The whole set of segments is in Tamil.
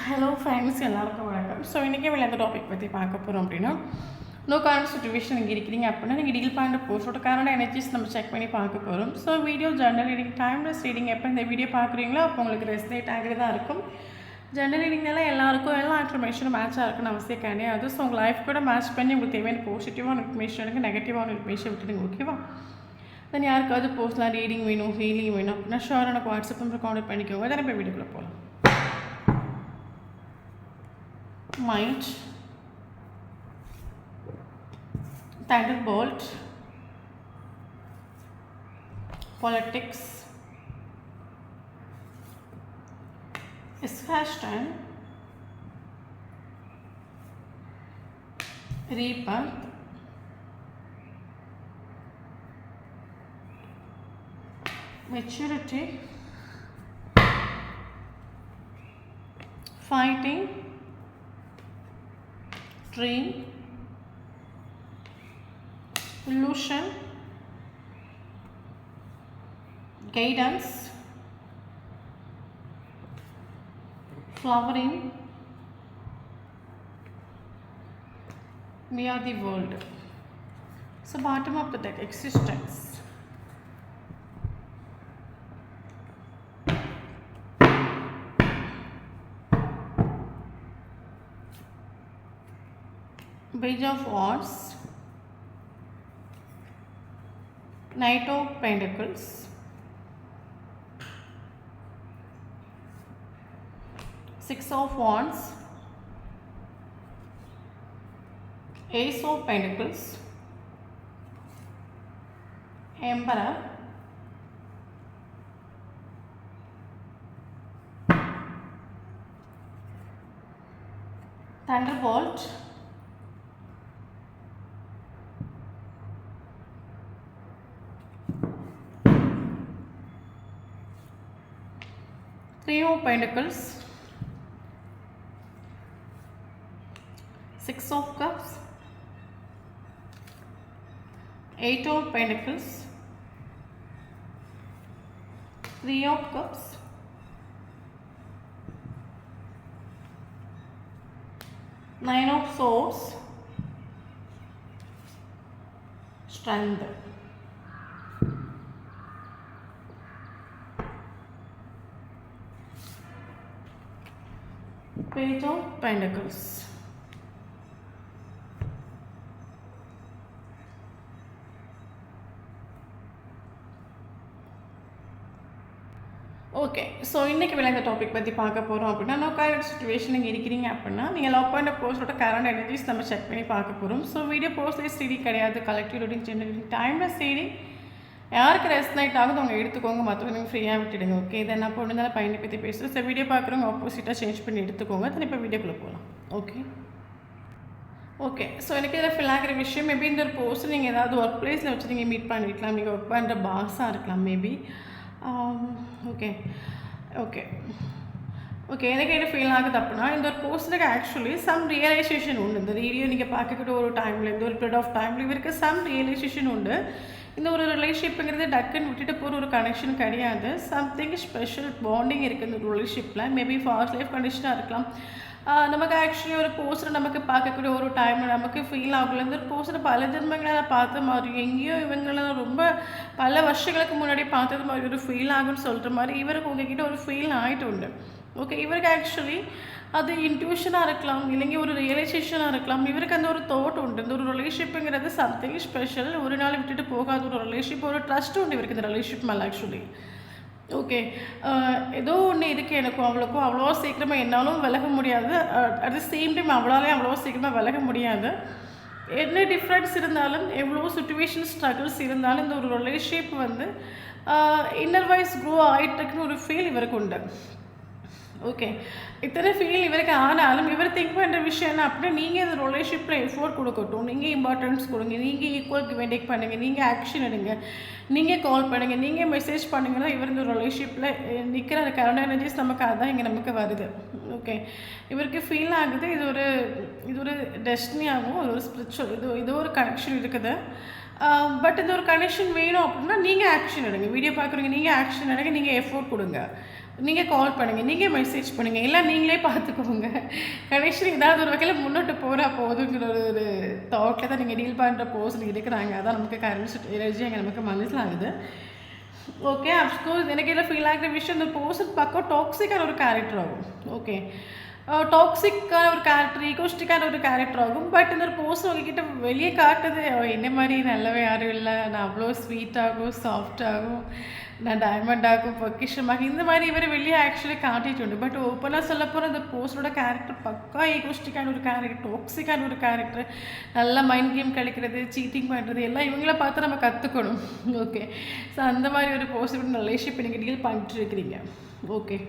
ஹலோ ஃப்ரெண்ட்ஸ், எல்லாருக்கும் வணக்கம். ஸோ இன்றைக்கி விளையாட டாபிக் பற்றி பார்க்க போகிறோம் அப்படின்னா, நோ கரண்ட் சுச்சுவேஷன் இங்கே இருக்கிறீங்க அப்படின்னா நீங்கள் டீல் பண்ணுற போஸ்டோட கரண்ட் எனர்ஜிஸ் நம்ம செக் பண்ணி பார்க்க போகிறோம். So video journal reading timeless reading எப்போ இந்த வீடியோ பார்க்குறீங்களோ அப்போ உங்களுக்கு ரெஸ்லேட் ஆகிட்டு தான் இருக்கும். ஜெர்னல் ரீடிங்னால எல்லாருக்கும் எல்லா இன்ஃபர்மேஷனும் மேட்சாக இருக்குன்னு அவசியம் கிடையாது. ஸோ உங்கள் லைஃப் கூட மேட்ச் பண்ணி உங்களுக்கு தேவையான பாசிட்டிவான இன்ஃபர்மேஷன் இருக்குது, நெகட்டிவான இன்ஃபர்மேஷன் விட்டுடுங்க. ஓகேவா? தென் யாருக்காவது போஸ்ட்லாம் ரீடிங் வேணும், ஹீலிங் வேணும் அப்படின்னா ஷோர் எனக்கு வாட்ஸ்அப் நம்பர் கான்டெக்ட் பண்ணிக்கோங்க. then இப்போ வீடியோக்குள்ளே போகலாம். Mind, Thunderbolt, Politics, Ishashtan, Rebirth, Maturity, Fighting, Dream, Illusion, Guidance, Flowering, We Are the World. So bottom of the deck, Existence, Page of Wands, Knight of Pentacles, Six of Wands, Ace of Pentacles, Emperor, Thunderbolt, Three of Pentacles, Six of Cups, Eight of Pentacles, Three of Cups, Nine of Swords, Strength. Page of Pentacles. Okay, so இன்றைக்கி விளையாட டாபிக் பற்றி பார்க்க போகிறோம் அப்படின்னா, நோ கரண்ட் சுச்சுவேஷன் நீங்கள் இருக்கிறீங்க அப்படின்னா நீங்கள் லவ் பண்ணுற போஸ்டோட கரண்ட் எனர்ஜிஸ் நம்ம செக் பண்ணி பார்க்க போகிறோம். ஸோ வீடியோ போஸ்ட்லேயே ஸ்டடி கிடையாது, collective reading, general reading, timeless reading. யாருக்கு ரெஸ்ட் நைட் ஆகுது அவங்க எடுத்துக்கோங்க, மற்றவங்க நீங்கள் ஃப்ரீயாக விட்டுடுங்க. ஓகே, இதை நான் பொண்ணுந்தாலும் பையனை பற்றி பேசுகிறேன். ஸோ வீடியோ பார்க்குறவங்க ஆப்போசிட்டாக சேஞ்ச் பண்ணி எடுத்துக்கோங்க. then இப்போ வீடியோக்குள்ளே போகலாம். ஓகே, ஸோ எனக்கு இதில் ஃபில் ஆகிற விஷயம் மேபி இந்த ஒரு போஸ்ட் நீங்கள் ஏதாவது ஒர்க் பிளேஸில் வச்சு நீங்கள் மீட் பண்ணிக்கலாம். நீங்கள் ஒர்க் பண்ணுற பாஸாக இருக்கலாம் மேபி. ஓகே ஓகே ஓகே எனக்கு என்ன ஃபீல் ஆகுது அப்படின்னா, இந்த ஒரு போஸ்ட்டுக்கு ஆக்சுவலி சம் ரியலைசேஷன் உண்டு. இந்த வீடியோ நீங்கள் பார்க்கக்கிட்ட ஒரு டைமில், இந்த ஒரு பீரியட் ஆஃப் டைமில் இவருக்கு சம் ரியலைசேஷன் உண்டு. இந்த ஒரு ரிலேஷன்ஷிப்புங்கிறது டக்குன்னு விட்டுட்டு போகிற ஒரு கனெக்ஷன் கிடையாது. சம்திங் ஸ்பெஷல் பாண்டிங் இருக்குது இந்த ரிலேஷன்ஷிப்பில். மேபி ஃபாஸ்ட் லைஃப் கண்டிஷனாக இருக்கலாம். நமக்கு ஆக்சுவலி ஒரு போஸ்டர் நமக்கு பார்க்கக்கூடிய ஒரு டைமில் நமக்கு ஃபீல் ஆகல, இந்த ஒரு போஸ்டர் பல ஜென்மங்களால் பார்த்த மாதிரி, எங்கேயோ இவங்களெல்லாம் ரொம்ப பல வருஷங்களுக்கு முன்னாடி பார்த்தது மாதிரி ஒரு ஃபீல் ஆகுன்னு சொல்கிற மாதிரி இவருக்கு உங்ககிட்ட ஒரு ஃபீல் ஆகிட்டு உண்டு. ஓகே, இவருக்கு ஆக்சுவலி அது இன்ட்யூஷனாக இருக்கலாம், இல்லைங்க ஒரு ரியலைசேஷனாக இருக்கலாம். இவருக்கு அந்த ஒரு தாட் உண்டு. இந்த ஒரு ரிலேஷன்ஷிப்புங்கிறது சம்திங் ஸ்பெஷல், ஒரு நாள் விட்டுட்டு போகாத ஒரு ரிலேஷன்ஷிப், ஒரு ட்ரஸ்ட் உண்டு இவருக்கு இந்த ரிலேஷன்ஷிப் மேலே ஆக்சுவலி. ஓகே, ஏதோ ஒன்று இருக்குது, எனக்கும் அவ்வளோக்கும் அவ்வளோவா சீக்கிரமாக என்னாலும் விலக முடியாது. அட் த சேம் டைம் அவளாலே அவ்வளோவா சீக்கிரமாக விலக முடியாது. என்ன டிஃப்ரென்ஸ் இருந்தாலும், எவ்வளோ சுச்சுவேஷன் ஸ்ட்ரகிள்ஸ் இருந்தாலும் இந்த ஒரு ரிலேஷன்ஷிப் வந்து இன்னர் வைஸ் க்ரோ ஆகிட்டுருக்குன்னு ஒரு ஃபீல் இவருக்கு உண்டு. ஓகே, இத்தனை ஃபீல் இவருக்கு ஆனாலும் இவர் திங்க் பண்ணுற விஷயம் என்ன அப்படின்னா, நீங்கள் இந்த ரிலேஷன்ஷிப்பில் எஃபோர்ட் கொடுக்கட்டும், நீங்கள் இம்பார்ட்டன்ஸ் கொடுங்க, நீங்கள் ஈக்குவல் கிவ் அண்ட் டேக் பண்ணுங்கள், நீங்கள் ஆக்ஷன் எடுங்க, நீங்கள் கால் பண்ணுங்கள், நீங்கள் மெசேஜ் பண்ணுங்கன்னா இவர் இந்த ரிலேஷன்ஷிப்பில் நிற்கிற அந்த கரண்ட் எனர்ஜிஸ் நமக்கு அதுதான் இங்கே நமக்கு வருது. ஓகே, இவருக்கு ஃபீல் ஆகுது இது ஒரு டெஸ்டினியாகவும் ஒரு ஸ்பிரிச்சுவல் இது ஒரு கனெக்ஷன் இருக்குது. பட் இந்த ஒரு கனெக்ஷன் வேணும் அப்படின்னா நீங்கள் ஆக்ஷன் எடுங்க. வீடியோ பார்க்குறீங்க, நீங்கள் ஆக்ஷன் எடுங்க, நீங்கள் எஃபோர்ட் கொடுங்க. நீங்கள் கால் பண்ணுங்கள், நீங்கள் மெசேஜ் பண்ணுங்கள், எல்லாம் நீங்களே பார்த்துக்கோங்க. கடைசியில் ஏதாவது ஒரு வகையில் முன்னோட்டு போனால் போதுங்கிற ஒரு தாட்டில் தான் நீங்கள் டீல் பண்ணுற பர்சன் இருக்கிறாங்க. அதான் நமக்கு கரண்ட் எனர்ஜி அங்கே நமக்கு மனசிலாகுது. ஓகே, அஃப்கோர்ஸ் எனக்கு எல்லாம் ஃபீல் ஆகிற விஷயம் இந்த பர்சன் பக்கம் டாக்ஸிக்கான ஒரு கேரக்டர் ஆகும். ஓகே, டாக்ஸிக்கான ஒரு கேரக்டர், ஈகோஸ்டிக்கான ஒரு கேரக்டர் ஆகும். பட் இந்த ஒரு பர்சன் உங்ககிட்ட வெளியே காட்டுது, என்ன மாதிரி நல்லவே யாரும் இல்லை, நான் அவ்வளோ ஸ்வீட்டாகும், சாஃப்டாகும், நான் டைமண்டாகும், பொக்கிஷமாக, இந்த மாதிரி இவர் வெளியே ஆக்சுவலி காட்டிட்டு. பட் ஓப்பனாக சொல்ல போகிற அந்த பர்சனோட கேரக்டர் பக்கா ஈகோஸ்டிக்கான ஒரு கேரக்டர், டாக்ஸிக்கான ஒரு கேரக்டர், நல்லா மைண்ட் கேம் கழிக்கிறது, சீட்டிங் பண்ணுறது எல்லாம் இவங்கள பார்த்து நம்ம கற்றுக்கணும். ஓகே, ஸோ அந்த மாதிரி ஒரு பர்சனோட ரிலேஷன்ஷிப் நீங்கள் டீல் பண்ணிட்டு இருக்கிறீங்க. ஓகே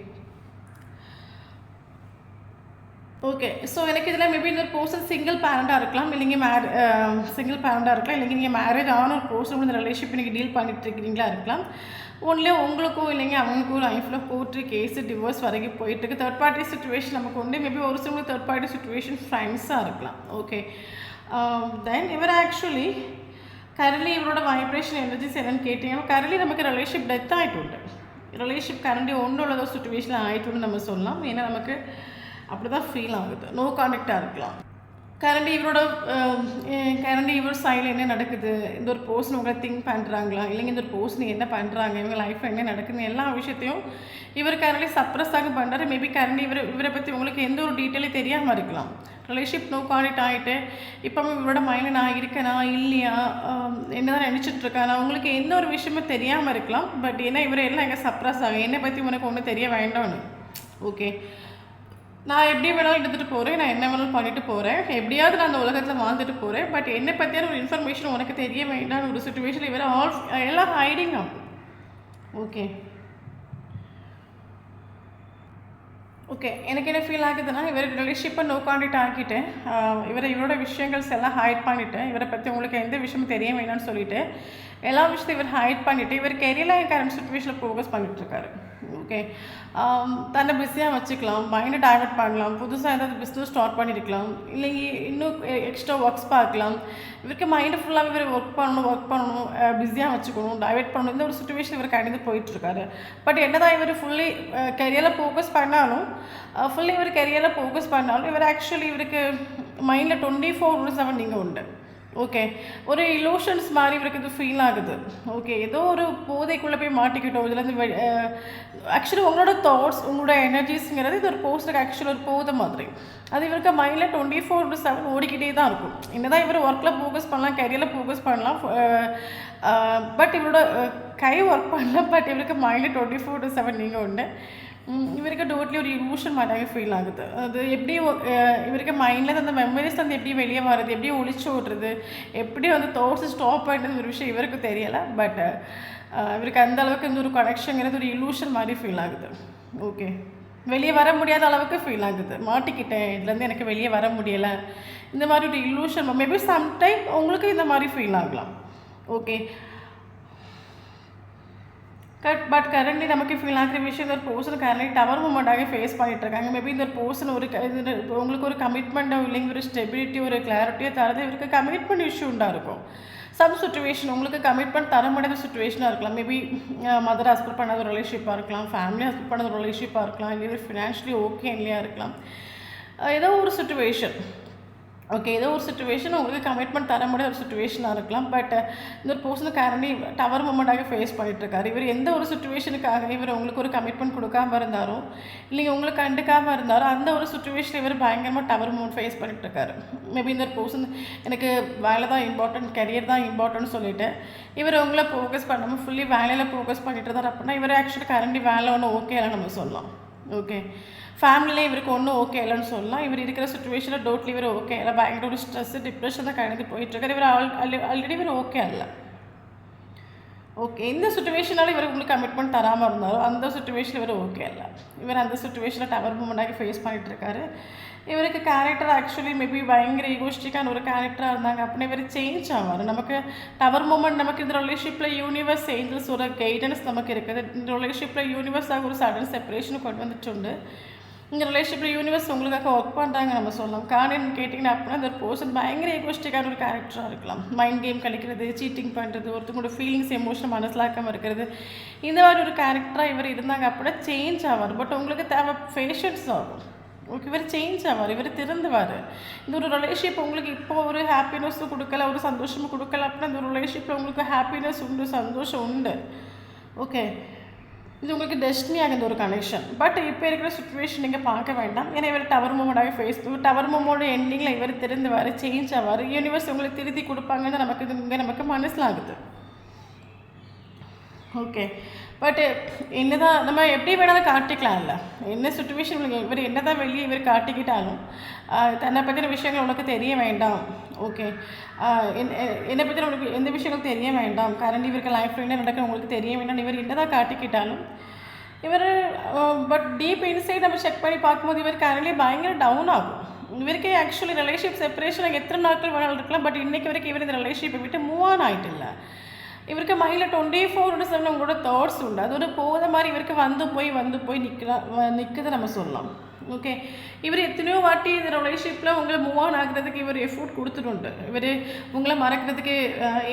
ஓகே, ஸோ எனக்கு இதில் மேபி இந்த ஒரு பர்சன் சிங்கிள் பேரண்டாக இருக்கலாம், இல்லைங்க சிங்கிள் பேரண்டாக இருக்கலாம், இல்லைங்க நீங்கள் மேரேஜ் ஆன ஒரு பர்சன் இந்த ரிலேஷன்ஷிப் நீங்கள் டீல் பண்ணிட்டு இருக்கிறீங்களா இருக்கலாம். ஒன்றிலே உங்களுக்கும் இல்லைங்க அவங்களுக்கும் லைஃப்பில் கோர்ட்டு கேஸு டிவோர்ஸ் வரைக்கும் போயிட்டுருக்கு. தேர்ட் பார்ட்டி சுச்சுவேஷன் நமக்கு உண்டு. மேபி ஒரு சில தேர்ட் பார்ட்டி சுச்சுவேஷன் ஃப்ரெண்ட்ஸாக இருக்கலாம். ஓகே, தென் இவர் ஆக்சுவலி கரண்ட்லி இவரோட வைப்ரேஷன் எனர்ஜிஸ் என்னென்னு கேட்டிங்கன்னா, கரண்ட்லி நமக்கு ரிலேஷன்ஷிப் டெத் ஆகிட்டு உண்டு. ரிலேஷன்ஷிப் கரண்ட்லி ஒன்று உள்ளதோ சுச்சுவேஷனில் ஆகிட்டுன்னு நம்ம சொல்லலாம். ஏன்னா நமக்கு அப்படி தான் ஃபீல் ஆகுது. நோ கான்டெக்டாக இருக்கலாம். கரண்ட்லி இவர் சைடில் என்ன நடக்குது, இந்த ஒரு பர்சன் உங்களை திங்க் பண்ணுறாங்களா, இல்லைங்க இந்த ஒரு பர்சன் என்ன பண்ணுறாங்க, இவங்க லைஃப்பில் என்ன நடக்குதுன்னு எல்லா விஷயத்தையும் இவர் கரண்ட்லி சப்ரஸாக பண்ணுறாரு. மேபி கரண்ட்லி இவரை பற்றி உங்களுக்கு எந்த ஒரு டீட்டெயிலும் தெரியாமல் இருக்கலாம். ரிலேஷன்ஷிப் நோ கான்டெக்ட் ஆகிட்டு இப்போவும் இவரோட மைண்டில் நான் இருக்கேனா இல்லையா, என்ன தான் நினச்சிட்ருக்கானா, உங்களுக்கு எந்த ஒரு விஷயமும் தெரியாமல் இருக்கலாம். பட் ஏன்னா இவர் எல்லாம் எங்கே சப்ரஸ் ஆகும், என்னை பற்றி உனக்கு ஒன்றும் தெரிய வேண்டாம்னு. ஓகே, நான் எப்படி வேணாலும் எடுத்துகிட்டு போகிறேன், நான் என்ன வேணாலும் பண்ணிட்டு போகிறேன், எப்படியாவது நான் அந்த உலகத்தில் வாழ்ந்துட்டு போகிறேன். பட் என்னை பற்றியான ஒரு இன்ஃபர்மேஷன் உனக்கு தெரிய வேண்டாம்னு ஒரு சுச்சுவேஷன் இவர் எல்லாம் ஹைடிங் ஆகும். ஓகே ஓகே, எனக்கு என்ன ஃபீல் ஆகுதுன்னா, இவர் ரிலேஷன்ஷிப்பை நோ கான்டெக்ட் ஆக்கிட்டேன், இவரோட விஷயங்கள்ஸ் எல்லாம் ஹைட் பண்ணிவிட்டேன், இவரை பற்றி உங்களுக்கு எந்த விஷயமும் தெரிய வேணாம்னு சொல்லிவிட்டு எல்லா விஷயத்தையும் இவர் ஹைட் பண்ணிவிட்டு இவர் கெரியரில் கரண்ட் சுச்சுவேஷனில் ஃபோக்கஸ் பண்ணிகிட்ருக்காரு. ஓகே, தன்னை பிஸியாக வச்சுக்கலாம், மைண்டை டைவர்ட் பண்ணலாம், புதுசாக ஏதாவது பிஸ்னஸ் ஸ்டார்ட் பண்ணியிருக்கலாம், இல்லைங்க இன்னும் எக்ஸ்ட்ரா ஒர்க்ஸ் பார்க்கலாம். இவருக்கு மைண்டு ஃபுல்லாக இவர் ஒர்க் பண்ணணும், பிஸியாக வச்சுக்கணும், டைவர்ட் பண்ணணும், இந்த ஒரு சுச்சுவேஷன் இவர் கடந்து போயிட்டுருக்காரு. பட் என்ன தான் இவர் ஃபுல்லி கெரியரில் ஃபோக்கஸ் பண்ணாலும் இவர் ஆக்சுவலி இவருக்கு மைண்டில் 24/7 நீங்கள் உண்டு. ஓகே, ஒரு இலூஷன்ஸ் மாதிரி இவருக்கு இது ஃபீல் ஆகுது. ஓகே, ஏதோ ஒரு போதைக்குள்ளே போய் மாட்டிக்கிட்டோம். இதுலேருந்து ஆக்சுவலி உங்களோட தாட்ஸ், உங்களோட எனர்ஜிஸுங்கிறது இது ஒரு போஸ்ட்டுக்கு ஆக்சுவலி ஒரு போதை மாதிரி. அது இவருக்கு மைண்டில் 24/7 ஓடிக்கிட்டே தான் இருக்கும். என்ன தான் இவர் ஒர்க்கில் ஃபோக்கஸ் பண்ணலாம், கரியரில் ஃபோக்கஸ் பண்ணலாம், பட் இவரோட கை ஒர்க் பண்ணலாம். பட் இவருக்கு மைண்டில் 24/7 நீங்கள் உண்டு. இவருக்கு டோட்லி ஒரு இலூஷன் மாதிரியாக ஃபீல் ஆகுது. அது எப்படி இவருக்கு மைண்டில் அந்த மெமரிஸ் வந்து எப்படி வெளியே வருது, எப்படி ஒழிச்சு ஓடுறது, எப்படி வந்து தாட்ஸ் ஸ்டாப் பண்ணுறது ஒரு விஷயம் இவருக்கு தெரியலை. பட் இவருக்கு அந்த அளவுக்கு இந்த ஒரு கனெக்ஷனுங்கிறது ஒரு இலூஷன் மாதிரி ஃபீல் ஆகுது. ஓகே, வெளியே வர முடியாத அளவுக்கு ஃபீல் ஆகுது, மாட்டிக்கிட்டேன், இதுலேருந்து எனக்கு வெளியே வர முடியலை, இந்த மாதிரி ஒரு இலூஷன். மேபி சம்டைம் உங்களுக்கு இந்த மாதிரி ஃபீல் ஆகலாம். ஓகே, பட் கரண்ட்லி நமக்கு ஃபீல் ஆகிற விஷயம் இந்த ஒரு பர்சன் கரண்ட்லி டவர் மூமெண்ட்டாக ஃபேஸ் பண்ணிகிட்ருக்காங்க. மேபி இந்த ஒரு பர்சன் உங்களுக்கு ஒரு கமிட்மெண்ட்டோ இல்லைங்க ஒரு ஸ்டெபிலிட்டி ஒரு கிளாரிட்டியோ தரது இவருக்கு கமிட்மெண்ட் இஷ்யூ உண்டாக இருக்கும். சம் சுச்சுவேஷன் உங்களுக்கு கமிட்மெண்ட் தர முடியாத சுச்சுவேஷனாக இருக்கலாம். மேபி மதர் ஹஸ்பண்ட் பண்ணாத ஒரு ரிலேஷன்ஷிப்பாக இருக்கலாம், ஃபேமிலி ஹஸ்பண்ட் பண்ணாத ஒரு ரிலேஷன்ஷிப்பாக இருக்கலாம், இல்லை ஃபினான்ஷியலி ஓகே இல்லையா இருக்கலாம். ஏதோ ஒரு சுச்சுவேஷன், ஓகே, ஏதோ ஒரு சுச்சுவேஷன் உங்களுக்கு கமிட்மெண்ட் தர முடியாத ஒரு சுச்சுவேஷனாக இருக்கலாம். பட் இந்த ஒரு பர்சன் கரண்ட்லி டவர் மூமெண்ட்டாக ஃபேஸ் பண்ணிகிட்ருக்காரு. இவர் எந்த ஒரு சுச்சுவேஷனுக்காக இவர் உங்களுக்கு ஒரு கமிட்மெண்ட் கொடுக்காமல் இருந்தாரோ இல்லைங்க உங்களுக்கு கண்டுக்காமல் இருந்தாரோ அந்த ஒரு சுச்சுவேஷன் இவர் பயங்கரமாக டவர் மூமெண்ட் ஃபேஸ் பண்ணிகிட்ருக்காரு. மேபி இந்த ஒரு பர்சன் எனக்கு வேலை தான் இம்பார்ட்டன்ட், கரியர் தான் இம்பார்ட்டன்ட்னு சொல்லிவிட்டு இவர் உங்களை ஃபோக்கஸ் பண்ணாமல் ஃபுல்லி வேலையில் ஃபோக்கஸ் பண்ணிட்டு இருந்தார். அப்படின்னா இவர் ஆக்சுவலி கரண்ட்லி வேலை ஒன்று ஓகே இல்லை நம்ம சொல்லலாம். ஓகே, ஃபேமிலியிலே இவருக்கு ஒன்றும் ஓகே இல்லைன்னு சொல்லலாம். இவர் இருக்கிற சுச்சுவேஷனில் டோட்லி இவர் ஓகே இல்லை, பயங்கர ஒரு ஸ்ட்ரெஸ்ஸு டிப்ரெஷன் தான் கடந்து போயிட்டுருக்காரு. இவர் ஆல்ரெடி இவர் ஓகே இல்லை. ஓகே, இந்த சுச்சுவேஷனால் இவர் உங்களுக்கு கமிட்மெண்ட் தராமல் இருந்தாலும் அந்த சுச்சுவேஷன் இவர் ஓகே இல்லை. இவர் அந்த சுச்சுவேஷனில் டவர் மூமெண்ட்டாக ஃபேஸ் பண்ணிகிட்ருக்காரு. இவருக்கு கேரக்டர் ஆக்சுவலி மேபி பயங்கர ஈகோஸ்டிக்கான ஒரு கேரக்டராக இருந்தாங்க அப்படின்னா இவர் சேஞ்ச் ஆவார். நமக்கு டவர் மூமெண்ட் நமக்கு இந்த ரிலேஷன்ஷிப்பில் யூனிவர்ஸ் ஏஞ்சல்ஸ் ஒரு கைடன்ஸ் நமக்கு இருக்குது. இந்த ரிலேஷன்ஷிப்பில் யூனிவர்ஸாக ஒரு சடன் செப்பரேஷன் கொண்டு வந்துட்டு உண்டு. இந்த ரிலேஷன்ஷிப்பில் யூனிவர்ஸ் உங்களுக்காக ஒர்க் பண்ணுறாங்க நம்ம சொல்லலாம். காரணம் கேட்டிங்கன்னா அப்படின்னா அந்த பர்சன் பயங்கர எகோஸ்டிக்கான ஒரு கேரக்டராக இருக்கலாம். மைண்ட் கேம் கழிக்கிறது, சீட்டிங் பண்ணுறது, ஒருத்தவங்களோட ஃபீலிங்ஸ் எமோஷன் மனசிலாக்காமல் இருக்கிறது, இந்த மாதிரி ஒரு கேரக்டராக இவர் இருந்தாங்க அப்படின்னா சேஞ்ச் ஆவார். பட் உங்களுக்கு தேவை பேஷன்ஸ் ஆகும். ஓகே, இவர் சேஞ்ச் ஆவார், இவர் திருந்துவார். இந்த ஒரு ரிலேஷன்ஷிப் உங்களுக்கு இப்போ ஒரு ஹாப்பினஸும் கொடுக்கல, ஒரு சந்தோஷமும் கொடுக்கல அப்படின்னா இந்த ஒரு ரிலேஷன்ஷிப்பில் உங்களுக்கு ஹாப்பினஸ் உண்டு, சந்தோஷம் உண்டு. ஓகே, இது உங்களுக்கு டெஸ்டினி ஆகுது ஒரு கனெக்ஷன். பட் இப்போ இருக்கிற சுச்சுவேஷன் நீங்கள் பார்க்க வேண்டாம். ஏன்னா இவர் டவர் மூமெண்டாக ஃபேஸ் டவர் மூமோட எண்டிங்கில் இவர் திருந்துவார், சேஞ்ச் ஆவார். யூனிவர்ஸ் உங்களுக்கு திருத்தி கொடுப்பாங்கன்னு நமக்கு இது இங்கே நமக்கு மனசிலாகுது. ஓகே, பட் என்ன தான் நம்ம எப்படி வேணாலும் காட்டிக்கலாம் இல்லை, என்ன சுச்சுவேஷன் இவர் என்ன தான் வெளியே இவர் காட்டிக்கிட்டாலும் தன்னை பற்றின விஷயங்கள் உனக்கு தெரிய வேண்டாம். ஓகே, என்னை பற்றி உங்களுக்கு எந்த விஷயங்களும் தெரிய வேண்டாம். கரண்ட் இவருக்கு லைஃப்பில் என்ன நடக்குது உங்களுக்கு தெரிய வேண்டாம். இவர் என்ன தான் காட்டிக்கிட்டாலும் இவர் பட் டீப் இன்சைட் நம்ம செக் பண்ணி பார்க்கும்போது இவர் கரண்ட்லி பயங்கர டவுன் ஆகும். இவருக்கு ஆக்சுவலி ரிலேஷன்ஷிப் செப்பரேஷன் எத்தனை நாட்கள் வேணாலும் இருக்கலாம். பட் இன்றைக்கி வரைக்கும் இவர் இந்த ரிலேஷன்ஷிப்பை விட்டு மூவ் ஆன் ஆகிட்டு இல்லை. இவருக்கு மைண்டில் 24/7 உங்களோட தாட்ஸ் உண்டு. அது ஒரு போத மாதிரி இவருக்கு வந்து போய் நிற்குது நம்ம சொல்லலாம். ஓகே, இவர் எத்தனையோ வாட்டி இந்த ரிலேஷன்ஷிப்பில் உங்களை மூவ் ஆன் ஆகிறதுக்கு இவர் எஃபோர்ட் கொடுத்துட்டு இவர் உங்களை மறக்கிறதுக்கு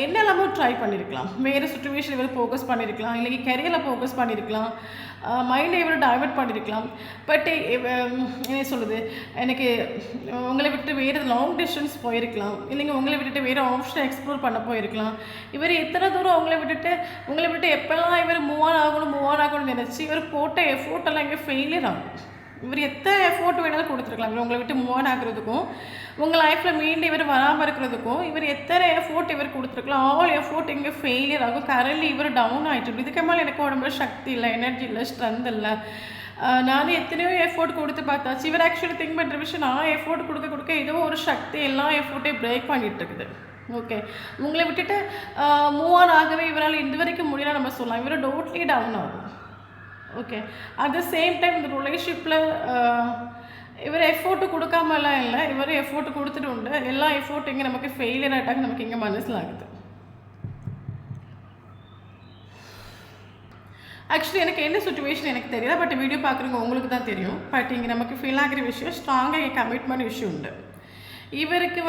என்னெல்லாமோ ட்ரை பண்ணியிருக்கலாம். வேறு சுச்சுவேஷன் இவர் ஃபோக்கஸ் பண்ணியிருக்கலாம், இல்லைங்க கெரியரில் ஃபோக்கஸ் பண்ணியிருக்கலாம், மைண்டை இவர் டைவர்ட் பண்ணியிருக்கலாம். பட் என்ன சொல்லுது, எனக்கு உங்களை விட்டு வேறு லாங் டிஸ்டன்ஸ் போயிருக்கலாம், இல்லைங்க உங்களை விட்டுட்டு வேறு ஆப்ஷனை எக்ஸ்ப்ளோர் பண்ண போயிருக்கலாம். இவர் எத்தனை தூரம் உங்களை விட்டு எப்போல்லாம் இவர் மூவ் ஆன் ஆகணும்னு நினச்சி இவர் போட்ட எஃபோர்ட்டெல்லாம் இங்கே ஃபெயிலியர் ஆகும். இவர் எத்தனை எஃபோர்ட் வேணாலும் கொடுத்துருக்கலாம். இவர் உங்களை விட்டு மூவ் ஆன் ஆகிறதுக்கும் உங்கள் லைஃப்பில் மீண்டும் இவர் வராமல் இருக்கிறதுக்கும் இவர் எத்தனை எஃபோர்ட் இவர் கொடுத்துருக்கலாம். ஆல் எஃபோர்ட் இங்கே ஃபெயிலியர் ஆகும். கரண்ட்லி இவர் டவுன் ஆகிட்டு. இதுக்கு மேலே எனக்கு உடம்புல சக்தி இல்லை, எனர்ஜி இல்லை, ஸ்ட்ரென்த் இல்லை. நான் எத்தனையோ எஃபோர்ட் கொடுத்து பார்த்தாச்சு. இவர் ஆக்சுவலி திங்க் பண்ணுற விஷயம், நான் எஃபோர்ட் கொடுக்க ஏதோ ஒரு சக்தி எல்லா எஃபோர்ட்டையும் பிரேக் பண்ணிகிட்டு இருக்குது. ஓகே, உங்களை விட்டுட்டு மூவ் ஆன் ஆகவே இவரால் இது வரைக்கும் முடியல நம்ம சொல்லலாம். இவர் டோட்லி டவுன் ஆகும். Okay, at the same time இந்த ரிலேஷன்ஷிப்பில் இவர் எஃபோர்ட்டு கொடுக்காமலாம் இல்லை, இவர் எஃபோர்ட்டு கொடுத்துட்டு உண்டு. எல்லா எஃபோர்ட் இங்கே நமக்கு ஃபெயிலியர் ஆகிட்டாங்க நமக்கு இங்கே மனசிலாகுது. ஆக்சுவலி எனக்கு என்ன சுச்சுவேஷன் எனக்கு தெரியல, பட் வீடியோ பார்க்குறவங்க உங்களுக்கு தான் தெரியும். பட் இங்கே நமக்கு ஃபீல் ஆகிற விஷயம் ஸ்ட்ராங்காக கமிட்மெண்ட் விஷயம் உண்டு. இவருக்கு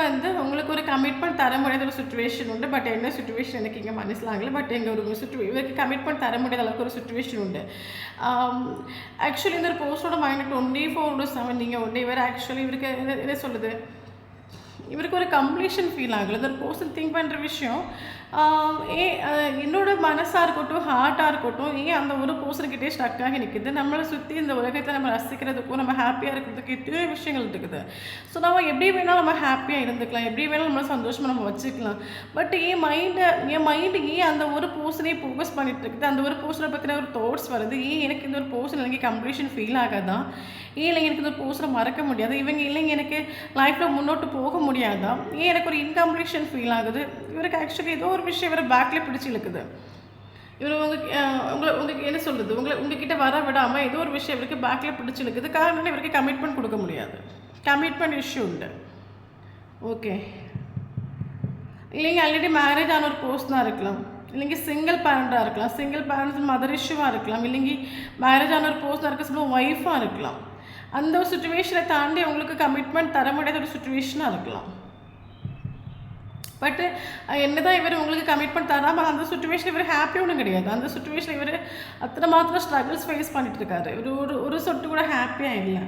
உங்களுக்கு ஒரு கமிட்மெண்ட் தர முடியாத ஒரு சுச்சுவேஷன் உண்டு. பட் என்ன சுச்சுவேஷன் எனக்கு இங்கே மனசிலாகல. பட் எங்கள் ஒரு இவருக்கு கமிட்மெண்ட் தர முடியாத அளவுக்கு ஒரு சுச்சுவேஷன் உண்டு. ஆக்சுவலி இந்த ஒரு போஸ்டோட மைண்ட் 24/7 நீங்கள் உண்டு. இவர் ஆக்சுவலி இவருக்கு என்ன சொல்லுது, இவருக்கு ஒரு கம்ப்ளீஷன் ஃபீல் ஆகலை. இந்த ஒரு பர்சன் திங்க் பண்ணுற விஷயம் என்னோட மனசாக இருக்கட்டும், ஹார்ட்டாக இருக்கட்டும், அந்த ஒரு பர்சன்கிட்டே ஸ்டக்காகி நிற்குது. நம்மளை சுற்றி இந்த உலகத்தில் நம்ம ரசிக்கிறதுக்கும் நம்ம ஹாப்பியாக இருக்கிறதுக்கு எத்தனையோ விஷயங்கள் இருக்குது. ஸோ நம்ம எப்படி வேணாலும் நம்ம ஹாப்பியாக இருந்துக்கலாம், எப்படி வேணாலும் நம்மளை சந்தோஷமாக நம்ம வச்சுக்கலாம். பட் என் மைண்டு அந்த ஒரு பர்சனே ஃபோக்கஸ் பண்ணிட்டு இருக்குது. அந்த ஒரு பர்சனை பற்றின ஒரு தாட்ஸ் வருது. எனக்கு இந்த ஒரு பர்சன் எனக்கு கம்ப்ளீஷன் ஃபீல் ஆகாதான், இல்லைங்க எனக்கு இந்த பர்சனை மறக்க முடியாது, இவங்க இல்லைங்க எனக்கு லைஃப்பில் முன்னோட்டு போக முடியாதா, எனக்கு ஒரு இன்கம்ப்ளீஷன் ஃபீல் ஆகுது. இவருக்கு ஆக்சுவலி ஏதோ ஒரு விஷயம் இவரை பேக்கில் பிடிச்சி இழுக்குது. இவர் உங்களுக்கு என்ன சொல்கிறது, உங்ககிட்ட வர விடாமல் ஏதோ ஒரு விஷயம் இவருக்கு பேக்கில் பிடிச்சி இழுக்குது. காரணம் இவருக்கு கமிட்மெண்ட் கொடுக்க முடியாது, கமிட்மெண்ட் இஷ்யூ உண்டு. ஓகே, இல்லைங்க ஆல்ரெடி மேரேஜ் ஆன ஒரு பர்சனாக இருக்கலாம், இல்லைங்க சிங்கிள் பேரண்டாக இருக்கலாம், சிங்கிள் பேரண்ட்ஸ் மதர் இஷ்யூவாக இருக்கலாம், இல்லைங்க மேரேஜ் ஆன ஒரு பர்சனாக இருக்க சொல்ல ஒய்ஃபாக இருக்கலாம். அந்த ஒரு சுச்சுவேஷனை தாண்டி உங்களுக்கு கமிட்மெண்ட் தர முடியாத ஒரு சுச்சுவேஷனாக இருக்கலாம். பட் என்ன தான் இவர் உங்களுக்கு கமிட்மெண்ட் தராமல் அந்த சுச்சுவேஷன் இவர் ஹாப்பியும் ஒன்றும் கிடையாது. அந்த சுச்சுவேஷன் இவர் அத்தனை மாத்திரம் ஸ்ட்ரகிள்ஸ் ஃபேஸ் பண்ணிட்டு இருக்காரு. இவர் ஒரு சொட்டு கூட ஹாப்பியாக இல்லை.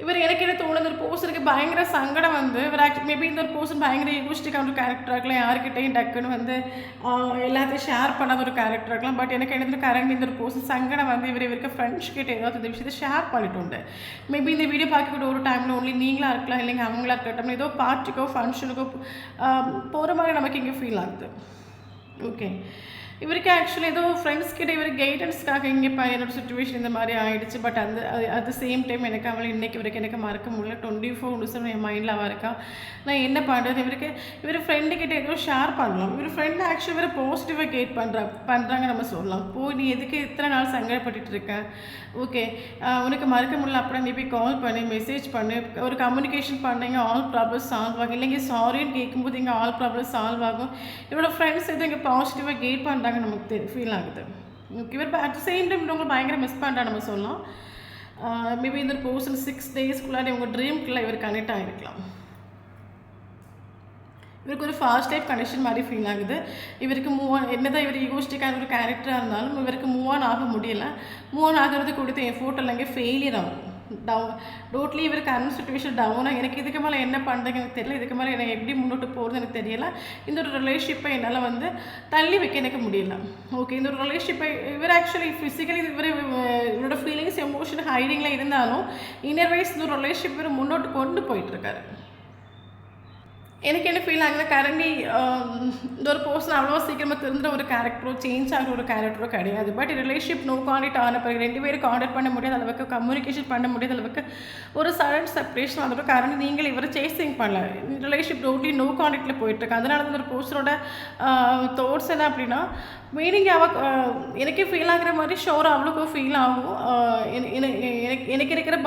இவர் எனக்கு என்ன தோணுது, ஒரு பர்சனுக்கு பயங்கர சங்கடம் இவர் மேபி இந்த ஒரு பர்சன் பயங்கர ஈகோஸ்டிக்கான ஒரு கேரக்டராக இருக்கலாம், யாருக்கிட்டையும் டக்குன்னு எல்லாத்தையும் ஷேர் பண்ணாத ஒரு கேரக்டராக இருக்கலாம். பட் எனக்கு என்ன கரண்ட் இந்த ஒரு பர்சன் சங்கடம் இவருக்கு ஃப்ரெண்ட்ஸ் கிட்ட ஏதாவது இந்த விஷயத்தை ஷேர் பண்ணிட்டு உண்டு. மேபி இந்த வீடியோ பார்க்கக்கூடிய ஒரு டைமில் ஒன்லி நீங்களாக இருக்கலாம், இல்லைங்க அவங்களா இருக்கட்டும், ஏதோ பார்ட்டிக்கோ ஃபங்க்ஷனுக்கோ போகிற மாதிரி நமக்கு இங்கே ஃபீல் ஆகுது. ஓகே, இவருக்கு ஆக்சுவலி ஏதோ ஃப்ரெண்ட்ஸ் கிட்ட இவர் கைடன்ஸ்க்காக இங்கே என்னோட சுச்சுவேஷன் இந்த மாதிரி ஆகிடுச்சு. But at the same time எனக்கு அவளை இன்றைக்கி இவருக்கு எனக்கு மறக்க முடியல. 24/7 என் மைண்டில் அவள் இருக்கா. நான் என்ன பண்ணுறது, இவர் ஃப்ரெண்டுக்கிட்ட ஏதோ ஷேர் பண்ணலாம். இவர் ஃப்ரெண்டு ஆக்சுவலி இவரை பாசிட்டிவாக கைட் பண்ணுறாங்க நம்ம சொல்லலாம். நீ எதுக்கு இத்தனை நாள் சங்கடப்பட்டுட்டு இருக்க, ஓகே உனக்கு மறக்க முடியல அப்படின்னா நீ போய் கால் பண்ணு, மெசேஜ் பண்ணு, ஒரு கம்யூனிகேஷன் பண்ணீங்க, ஆல் ப்ராப்ளம்ஸ் சால்வ் ஆகும். இல்லைங்க சாரின்னு கேட்கும்போது இங்கே ஆல் ப்ராப்ளம்ஸ் சால்வ் ஆகும். இவரோட ஃப்ரெண்ட்ஸ் எதுவும் இங்கே பாசிட்டிவாக கைட் பண்ணுறாங்க நமக்கு ஃபீல் ஆகுது. இவர் அட் த சேம் டைம் இவங்க பயங்கர மிஸ் பண்ணுறா நம்ம சொல்லலாம். மேபி இந்த பர்சன் 6 டேஸ்க்குள்ளாடி உங்கள் ட்ரீம்குள்ளே இவர் கனெக்ட் ஆகிருக்கலாம். இவருக்கு ஒரு ஃபாஸ்ட் டைப் கனெக்ஷன் மாதிரி ஃபீல் ஆகுது. இவருக்கு மூவ் ஆன் என்னதான் இவர் ஈகோஸ்டிக்கான ஒரு கேரக்டராக இருந்தாலும் இவருக்கு மூவ் ஆன் ஆக முடியலை. மூவ் ஆன் ஆகிறது கொடுத்த எஃபோர்ட் எல்லாமே ஃபெயிலியர் ஆகும். டோட்டலி இவருக்கு கரண்ட் சுச்சுவேஷன் டவுனாக எனக்கு இதுக்கு மேலே என்ன பண்ணுறதுன்னு எனக்கு தெரியல, இதுக்கு மேலே எனக்கு எப்படி முன்னோட்டு போகிறது எனக்கு தெரியலை. இந்த ஒரு ரிலேஷன்ஷிப்பை என்னால் வந்து தள்ளி வைக்க எனக்கு முடியல. ஓகே, இந்த ஒரு ரிலேஷன்ஷிப்பை இவர் ஆக்சுவலி ஃபிசிக்கலி இவரோட ஃபீலிங்ஸ் எமோஷன் ஹைடிங்கில் இருந்தாலும் இன்னர் வைஸ் இந்த ஒரு ரிலேஷன்ஷிப் இவர் முன்னோட்டு கொண்டு போயிட்டுருக்காரு. எனக்கு என்ன ஃபீல் ஆகுது, கரண்டி இந்த ஒரு பர்சன் அவ்வளோ சீக்கிரமாக திருந்துற ஒரு கேரக்டரோ சேஞ்ச் ஆகிற ஒரு கேரக்டரோ கிடையாது. பட் ரிலேஷன்ஷிப் நோ கான்டாக்ட் ஆன பிறகு 2 பேரும் கான்டாக்ட் பண்ண முடியாத அளவுக்கு, கம்யூனிகேஷன் பண்ண முடியாத அளவுக்கு ஒரு சடன் செப்பரேஷன் அதோட கரண்ட் நீங்கள் இவரை சேசிங் பண்ணல. ரிலேஷன்ஷிப் டோட்லி நோ கான்டாக்டில் போயிட்டுருக்கு. அதனால தான் ஒரு பர்சனோட தாட்ஸ் என்ன அப்படின்னா மீனிங் எனக்கே ஃபீல் ஆகிற மாதிரி ஷோர் அவ்வளோக்கும் ஃபீல் ஆகும். எனக்கு இருக்கிற